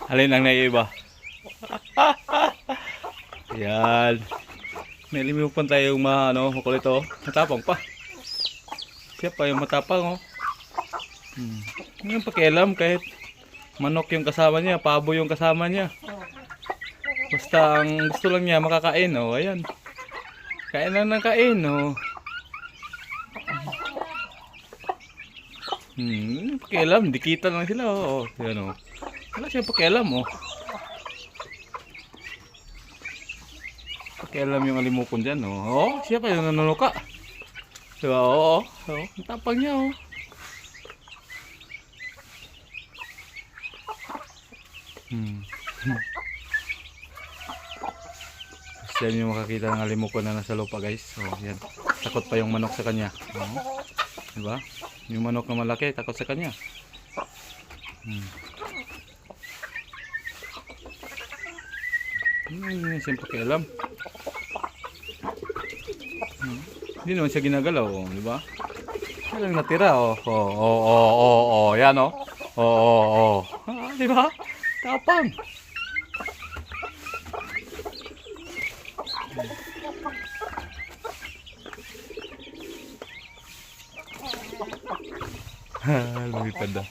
Alin ang naiiba? Yan. May limipan tayong makulit oh. Matapang pa. Siya pa yung matapang oh. Yung pakialam kahit manok yung kasama niya, pabo yung kasama niya. Basta ang gusto lang niya makakain oh. Ayan. Kain lang ng kain oh. Pakialam, dikitan lang sila oh. Yan oh. Wala siyang pakialam oh. Pakialam yung alimukon dyan oh. Oh, siya pa yung nanunuka. Diba? Oo. Oh, ang tapang niya oh. Yan yung makakita ng alimukon na nasa lupa guys. Oh, yan. Takot pa yung manok sa kanya. Oh. Diba? Yung manok na malaki, takot sa kanya. Siyempre pakialam. Hindi naman siya ginagalaw, oh, di ba? Siya lang natira, oh. Oh, yan, oh. Oh. Ah, di ba? Tapang. Lumipad na.